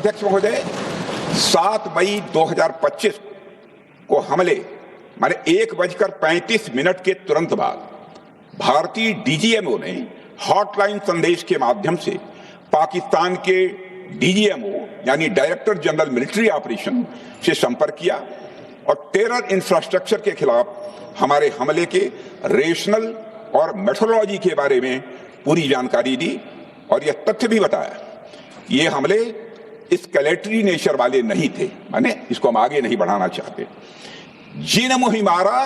अध्यक्ष महोदय, 7 मई 2025 को हमले माने 1:35 के तुरंत बाद भारतीय डीजीएमओ ने हॉटलाइन संदेश के माध्यम से पाकिस्तान के डीजीएमओ यानी डायरेक्टर जनरल मिलिट्री ऑपरेशन से संपर्क किया और टेरर इंफ्रास्ट्रक्चर के खिलाफ हमारे हमले के रेशनल और मेथोडोलॉजी के बारे में पूरी जानकारी दी और यह तथ्य भी बताया ये हमले एस्केलेटरी नेचर वाले नहीं थे, माने इसको हम आगे नहीं बढ़ाना चाहते। जिन मुहि मारा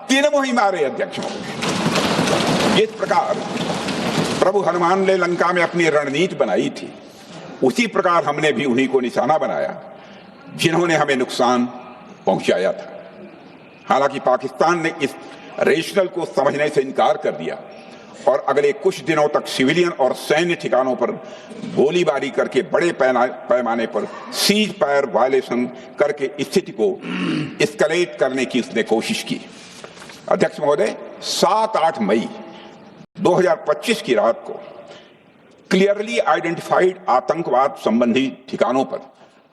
तीन मुहि मारे अध्यक्ष। जिस प्रकार प्रभु हनुमान ने लंका में अपनी रणनीति बनाई थी उसी प्रकार हमने भी उन्हीं को निशाना बनाया जिन्होंने हमें नुकसान पहुंचाया था। हालांकि पाकिस्तान ने इस रेशनल को समझने से इनकार कर दिया और अगले कुछ दिनों तक सिविलियन और सैन्य ठिकानों पर गोलीबारी करके बड़े पैमाने पर सीज फायर वायलेशन करके स्थिति को एस्केलेट करने की उसने कोशिश की। अध्यक्ष महोदय, 7-8 मई 2025 की रात को क्लियरली आइडेंटिफाइड आतंकवाद संबंधी ठिकानों पर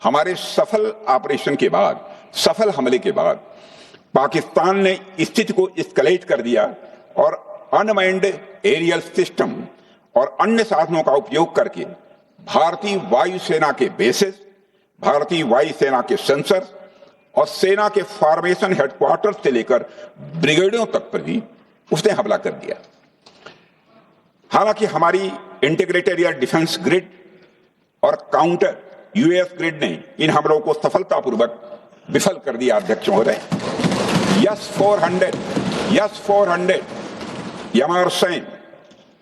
हमारे सफल ऑपरेशन के बाद, सफल हमले के बाद पाकिस्तान ने स्थिति को एस्केलेट कर दिया और अनमैन्ड एरियल सिस्टम और अन्य साधनों का उपयोग करके भारतीय वायुसेना के बेसेस, भारतीय वायुसेना के सेंसर और सेना के फॉर्मेशन हेडक्वार्टर से लेकर ब्रिगेडों तक पर भी उसने हमला कर दिया। हालांकि हमारी इंटीग्रेटेड एयर डिफेंस ग्रिड और काउंटर यूएस ग्रिड ने इन हमलों को सफलतापूर्वक विफल कर दिया। अध्यक्ष महोदय, यस-400 यमारसैन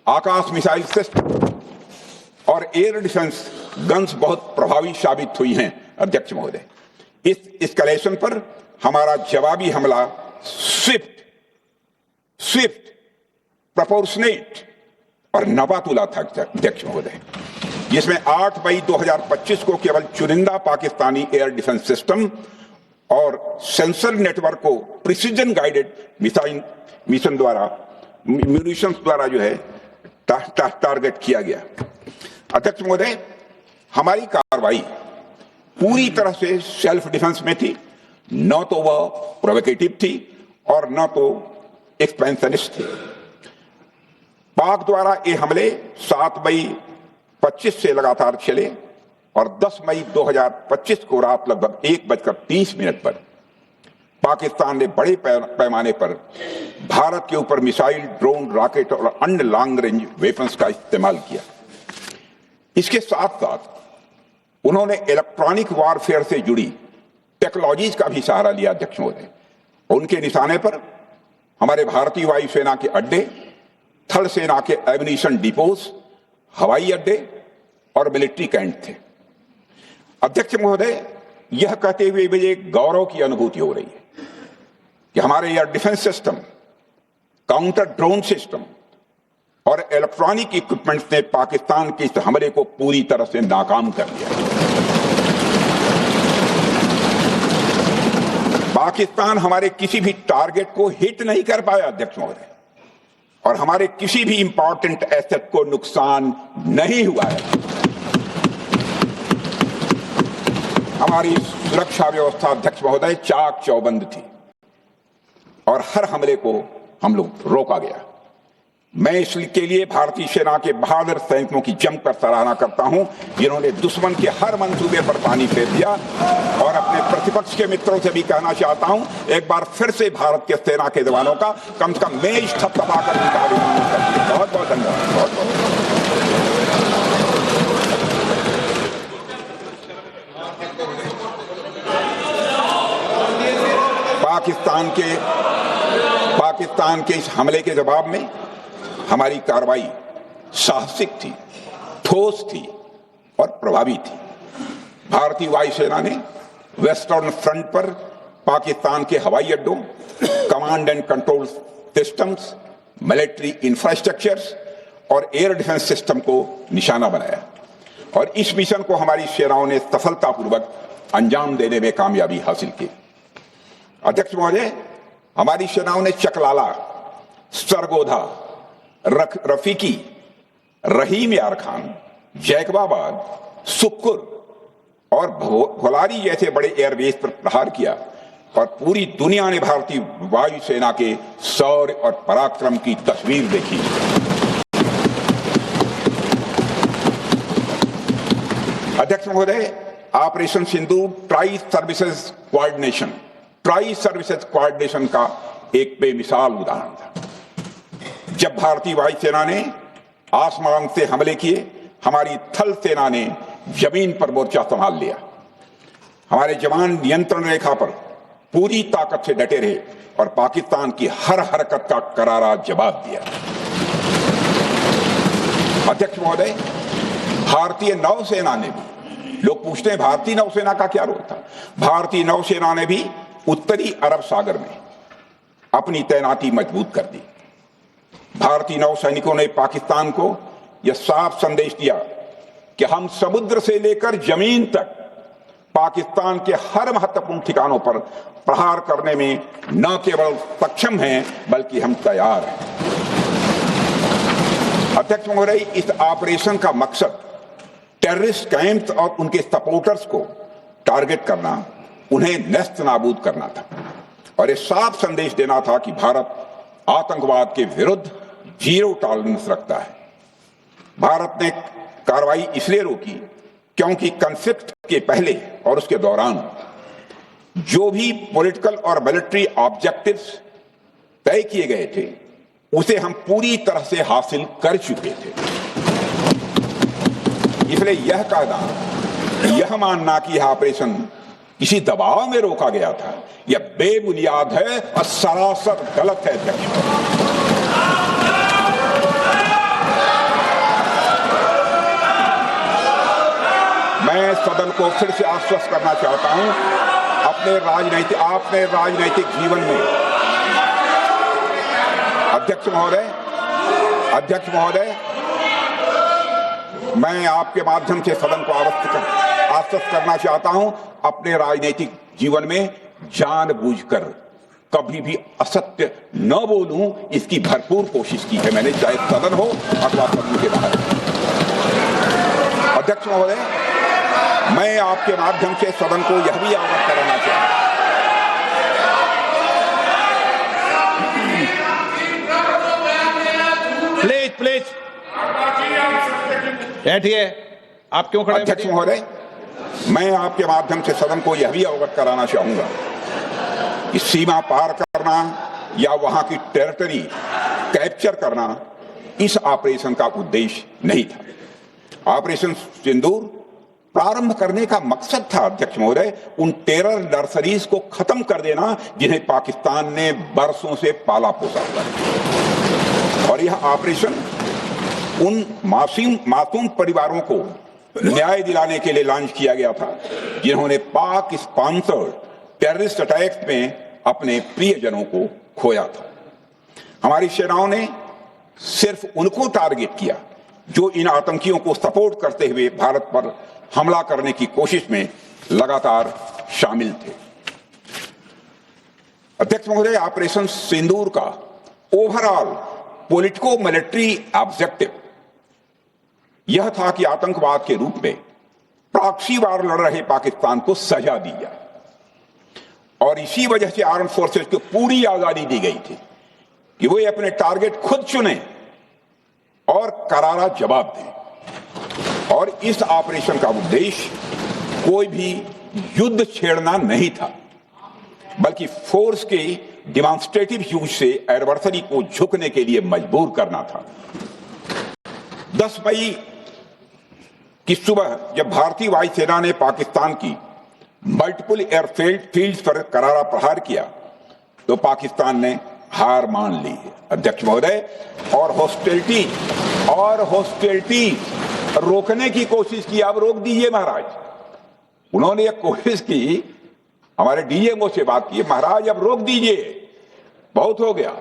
आकाश मिसाइल सिस्टम और एयर डिफेंस गन्स बहुत प्रभावी साबित हुई हैं। अध्यक्ष महोदय, इस एस्केलेशन पर हमारा जवाबी हमला स्विफ्ट, प्रोपोर्शनेट और नवातुला था। अध्यक्ष महोदय, जिसमें 8 मई 2025 को केवल चुनिंदा पाकिस्तानी एयर डिफेंस सिस्टम और सेंसर नेटवर्क को प्रिसीजन गाइडेड मिशन द्वारा म्यूनिशंस द्वारा जो है टारगेट किया गया। अध्यक्ष महोदय, हमारी कार्रवाई पूरी तरह से सेल्फ डिफेंस में थी, न तो वह प्रोवोकेटिव थी और न तो एक्सपेंशनिस्ट थी। पाक द्वारा ये हमले 7 मई 25 से लगातार चले और 10 मई 2025 को रात लगभग 1:30 पर पाकिस्तान ने बड़े पैमाने पर भारत के ऊपर मिसाइल, ड्रोन, रॉकेट और अन्य लॉन्ग रेंज वेपन्स का इस्तेमाल किया। इसके साथ साथ उन्होंने इलेक्ट्रॉनिक वॉरफेयर से जुड़ी टेक्नोलॉजीज का भी सहारा लिया। अध्यक्ष महोदय, उनके निशाने पर हमारे भारतीय वायुसेना के अड्डे, थल सेना के एम्यूनिशन डिपोज, हवाई अड्डे और मिलिट्री कैंट थे। अध्यक्ष महोदय, यह कहते हुए मुझे गौरव की अनुभूति हो रही है कि हमारे air defence system, counter drone system और इलेक्ट्रॉनिक इक्विपमेंट्स ने पाकिस्तान के इस हमले को पूरी तरह से नाकाम कर दिया। पाकिस्तान हमारे किसी भी टारगेट को हिट नहीं कर पाया। अध्यक्ष महोदय, और हमारे किसी भी इंपॉर्टेंट एसेट को नुकसान नहीं हुआ है। हमारी सुरक्षा व्यवस्था अध्यक्ष महोदय चाक चौबंद थी और हर हमले को हम लोग रोका गया। मैं इसके लिए भारतीय सेना के बहादुर सैनिकों की जमकर सराहना करता हूं जिन्होंने दुश्मन के हर मंसूबे पर पानी फेर दिया और अपने प्रतिपक्ष के मित्रों से भी कहना चाहता हूं, एक बार फिर से भारत के सेना के जवानों का कम से कम मेज थपथपाकर उनका अभिनंदन करते हैं। बहुत बहुत धन्यवाद। बहुत बहुत पाकिस्तान के इस हमले के जवाब में हमारी कार्रवाई साहसिक थी, ठोस थी और प्रभावी थी। भारतीय वायुसेना ने वेस्टर्न फ्रंट पर पाकिस्तान के हवाई अड्डों, command and control systems, military infrastructures और एयर डिफेंस सिस्टम को निशाना बनाया और इस मिशन को हमारी सेनाओं ने सफलतापूर्वक अंजाम देने में कामयाबी हासिल की। अध्यक्ष महोदय, हमारी सेनाओं ने चकलाला, सरगोधा, रफीकी, रहीम यार खान, जैकबाबाद, सुक्कुर और भोलारी जैसे बड़े एयरबेस पर प्रहार किया और पूरी दुनिया ने भारतीय वायुसेना के शौर्य और पराक्रम की तस्वीर देखी। अध्यक्ष महोदय, ऑपरेशन सिंदूर ट्राई सर्विसेज कोऑर्डिनेशन का एक बेमिसाल उदाहरण था। जब भारतीय वायुसेना ने आसमान से हमले किए, हमारी थल सेना ने जमीन पर मोर्चा संभाल लिया। हमारे जवान नियंत्रण रेखा पर पूरी ताकत से डटे रहे और पाकिस्तान की हर हरकत का करारा जवाब दिया। अध्यक्ष महोदय, भारतीय नौसेना ने भी, लोग पूछते हैं भारतीय नौसेना का क्या रोल था, भारतीय नौसेना ने भी उत्तरी अरब सागर में अपनी तैनाती मजबूत कर दी। भारतीय नौसैनिकों ने पाकिस्तान को यह साफ संदेश दिया कि हम समुद्र से लेकर जमीन तक पाकिस्तान के हर महत्वपूर्ण ठिकानों पर प्रहार करने में न केवल सक्षम हैं बल्कि हम तैयार हैं। अध्यक्ष महोदय, इस ऑपरेशन का मकसद टेररिस्ट कैंप्स और उनके सपोर्टर्स को टारगेट करना, उन्हें नेस्त नाबूद करना था और यह साफ संदेश देना था कि भारत आतंकवाद के विरुद्ध जीरो टॉलरेंस रखता है। भारत ने कार्रवाई इसलिए रोकी क्योंकि कॉन्फ्लिक्ट के पहले और उसके दौरान जो भी पॉलिटिकल और मिलिट्री ऑब्जेक्टिव्स तय किए गए थे उसे हम पूरी तरह से हासिल कर चुके थे। इसलिए यह कहना, यह मानना कि यह ऑपरेशन किसी दबाव में रोका गया था, यह बेबुनियाद है और सरासर गलत है। मैं सदन को फिर से आश्वस्त करना चाहता हूं, अपने राजनीतिक जीवन में अध्यक्ष महोदय, मैं आपके माध्यम से सदन को आश्वस्त करना चाहता हूं, अपने राजनीतिक जीवन में जानबूझकर कभी भी असत्य न बोलूं, इसकी भरपूर कोशिश की है मैंने, चाहे सदन हो अथवा सदन के बाहर। अध्यक्ष महोदय, मैं आपके माध्यम से सदन को यह भी अवगत कराना चाहता हूं, प्लीज बैठिए। आप क्यों खड़े? अध्यक्ष महोदय, मैं आपके माध्यम से सदन को यह भी अवगत कराना चाहूंगा कि सीमा पार करना या वहां की टेरिटरी कैप्चर करना इस ऑपरेशन का उद्देश्य नहीं था। ऑपरेशन सिंदूर प्रारंभ करने का मकसद था अध्यक्ष महोदय, उन टेरर नर्सरीज को खत्म कर देना जिन्हें पाकिस्तान ने बरसों से पाला पोसा था। और यह ऑपरेशन उन मासूम परिवारों को न्याय दिलाने के लिए लॉन्च किया गया था जिन्होंने पाक स्पॉन्सर्ड टेररिस्ट अटैक्स में अपने प्रियजनों को खोया था। हमारी सेनाओं ने सिर्फ उनको टारगेट किया जो इन आतंकियों को सपोर्ट करते हुए भारत पर हमला करने की कोशिश में लगातार शामिल थे। अध्यक्ष महोदय, ऑपरेशन सिंदूर का ओवरऑल पॉलिटिको मिलिट्री ऑब्जेक्टिव यह था कि आतंकवाद के रूप में प्रॉक्सी वार लड़ रहे पाकिस्तान को सजा दी जाए और इसी वजह से आर्म फोर्सेस को पूरी आजादी दी गई थी कि वे अपने टारगेट खुद चुने और करारा जवाब दें। और इस ऑपरेशन का उद्देश्य कोई भी युद्ध छेड़ना नहीं था, बल्कि फोर्स के डिमॉन्स्ट्रेटिव यूज से एडवर्सरी को झुकने के लिए मजबूर करना था। 10 मई की सुबह जब भारतीय वायुसेना ने पाकिस्तान की मल्टीपल एयरफील्ड्स पर करारा प्रहार किया तो पाकिस्तान ने हार मान ली अध्यक्ष महोदय, और हॉस्टिलिटी रोकने की कोशिश की। अब रोक दीजिए महाराज। उन्होंने एक कोशिश की, हमारे डीएमओ से बात की, महाराज अब रोक दीजिए, बहुत हो गया।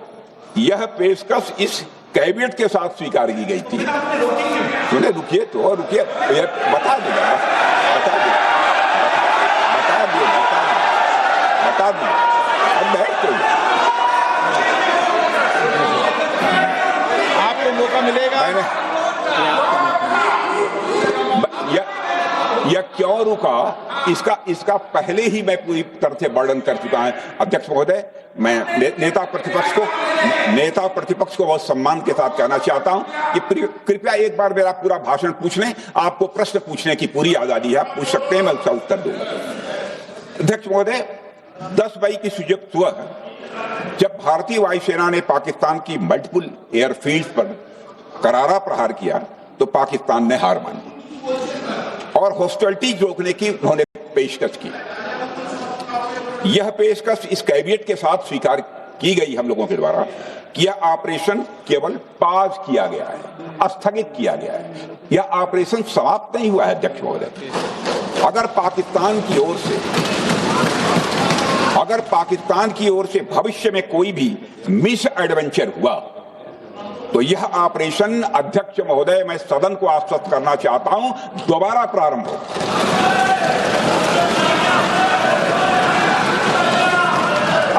यह पेशकश इस कैबिनेट के साथ स्वीकार की गई थी। सुने, रुकिए तो रुकिए, बता दिए अब बैठ तो आपको मौका मिलेगा। यह क्यों रुका, इसका पहले ही मैं पूरी तरह से वर्णन कर चुका हूं। अध्यक्ष महोदय, मैं नेता प्रतिपक्ष को बहुत सम्मान के साथ कहना चाहता हूं कि कृपया एक बार मेरा पूरा भाषण पूछ लें। आपको प्रश्न पूछने की पूरी आजादी है, आप पूछ सकते हैं, मैं उसका उत्तर दूंगा। अध्यक्ष महोदय, 10 मई की सुबह जब भारतीय वायुसेना ने पाकिस्तान की मल्टीपल एयरफील्ड्स पर करारा प्रहार किया तो पाकिस्तान ने हार मानी और हॉस्टिलिटी रोकने की उन्होंने पेशकश की। यह पेशकश इस कैविएट के साथ स्वीकार की गई हम लोगों के द्वारा कि यह ऑपरेशन केवल पाज किया गया है, स्थगित किया गया है, यह ऑपरेशन समाप्त नहीं हुआ है। अध्यक्ष महोदय, अगर पाकिस्तान की ओर से भविष्य में कोई भी मिस एडवेंचर हुआ तो यह ऑपरेशन, अध्यक्ष महोदय, मैं सदन को आश्वस्त करना चाहता हूं, दोबारा प्रारंभ हो।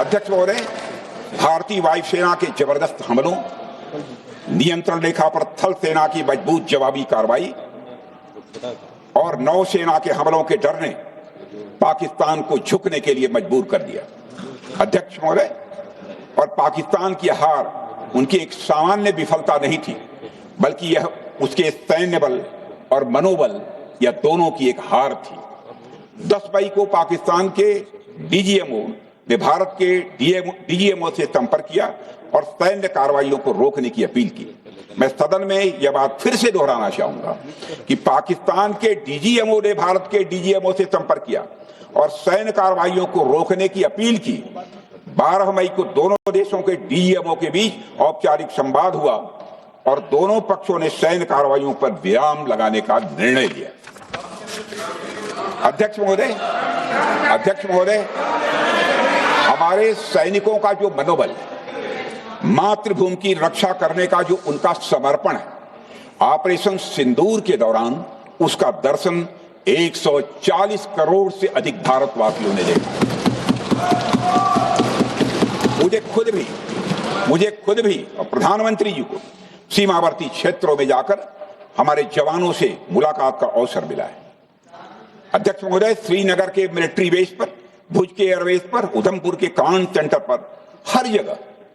अध्यक्ष महोदय, भारतीय वायुसेना के जबरदस्त हमलों, नियंत्रण रेखा पर थल सेना की मजबूत जवाबी कार्रवाई और नौसेना के हमलों के डर ने पाकिस्तान को झुकने के लिए मजबूर कर दिया। अध्यक्ष महोदय, और पाकिस्तान की हार उनकी एक सामान्य विफलता नहीं थी, बल्कि यह उसके सैन्य बल और मनोबल या दोनों की एक हार थी। 10 मई को पाकिस्तान के डीजीएमओ ने भारत के डीजीएमओ से संपर्क किया और सैन्य कार्रवाइयों को रोकने की अपील की। मैं सदन में यह बात फिर से दोहराना चाहूंगा कि पाकिस्तान के डीजीएमओ ने भारत के डीजीएमओ से संपर्क किया और सैन्य कार्रवाइयों को रोकने की अपील की। 12 मई को दोनों देशों के डीजीएमओ के बीच औपचारिक संवाद हुआ और दोनों पक्षों ने सैन्य कार्रवाइयों पर विराम लगाने का निर्णय लिया। अध्यक्ष महोदय, हमारे सैनिकों का जो मनोबल, मातृभूमि की रक्षा करने का जो उनका समर्पण है, ऑपरेशन सिंदूर के दौरान उसका दर्शन 140 करोड़ से अधिक भारतवासियों ने देखा। मुझे खुद भी और प्रधानमंत्री जी को सीमावर्ती क्षेत्रों में जाकर हमारे जवानों से मुलाकात का अवसर मिला है। अध्यक्ष महोदय, श्रीनगर के मिलिट्री बेस पर, भुज के एयरबेस पर, उधमपुर के कमांड सेंटर पर, हर जगह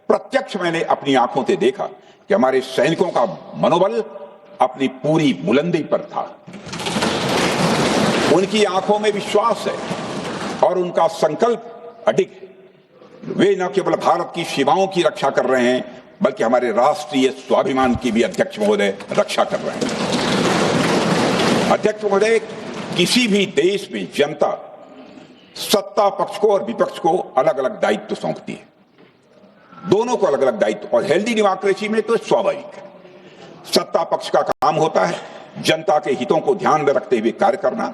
प्रत्यक्ष मैंने अपनी आंखों से देखा कि हमारे सैनिकों का मनोबल अपनी पूरी बुलंदी पर था। उनकी आंखों में विश्वास है और उनका संकल्प अडिग है। वे न केवल भारत की सीमाओं की रक्षा कर रहे हैं, बल्कि हमारे राष्ट्रीय स्वाभिमान की भी, अध्यक्ष महोदय, रक्षा कर रहे हैं। अध्यक्ष महोदय, किसी भी देश में जनता सत्ता पक्ष को और विपक्ष को अलग अलग दायित्व सौंपती है, दोनों को अलग अलग दायित्व, और हेल्दी डेमोक्रेसी में तो स्वाभाविक है। सत्ता पक्ष का काम होता है जनता के हितों को ध्यान में रखते हुए कार्य करना,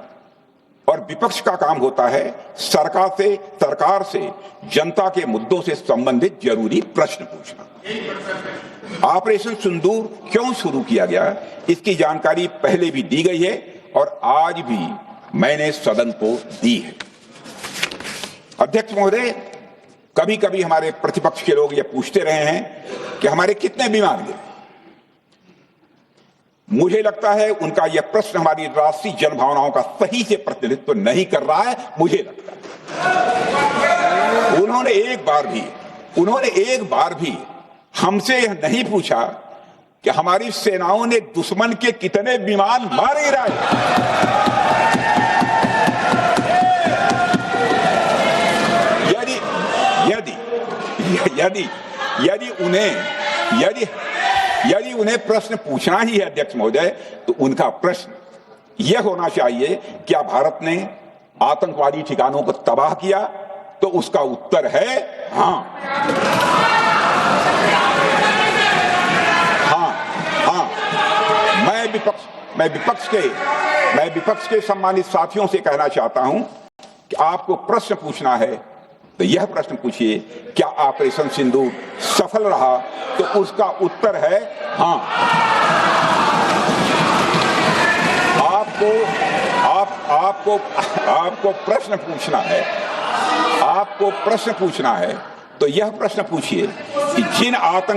और विपक्ष का काम होता है सरकार से जनता के मुद्दों से संबंधित जरूरी प्रश्न पूछना। ऑपरेशन सिंदूर क्यों शुरू किया गया, इसकी जानकारी पहले भी दी गई है और आज भी मैंने सदन को दी है। अध्यक्ष महोदय, कभी कभी हमारे प्रतिपक्ष के लोग ये पूछते रहे हैं कि हमारे कितने विमान गिरे। मुझे लगता है उनका यह प्रश्न हमारी राष्ट्रीय जनभावनाओं का सही से प्रतिनिधित्व नहीं कर रहा है। मुझे लगता है उन्होंने एक बार भी हमसे यह नहीं पूछा कि हमारी सेनाओं ने दुश्मन के कितने विमान मारे गिराए। यदि उन्हें प्रश्न पूछना ही है अध्यक्ष महोदय, तो उनका प्रश्न यह होना चाहिए, क्या भारत ने आतंकवादी ठिकानों को तबाह किया? तो उसका उत्तर है हाँ। मैं विपक्ष के सम्मानित साथियों से कहना चाहता हूं कि आपको प्रश्न पूछना है तो यह प्रश्न पूछिए, क्या ऑपरेशन सिंदूर सफल रहा? तो उसका उत्तर है हाँ। आपको प्रश्न पूछना है तो यह प्रश्न पूछिए कि जिन आतंक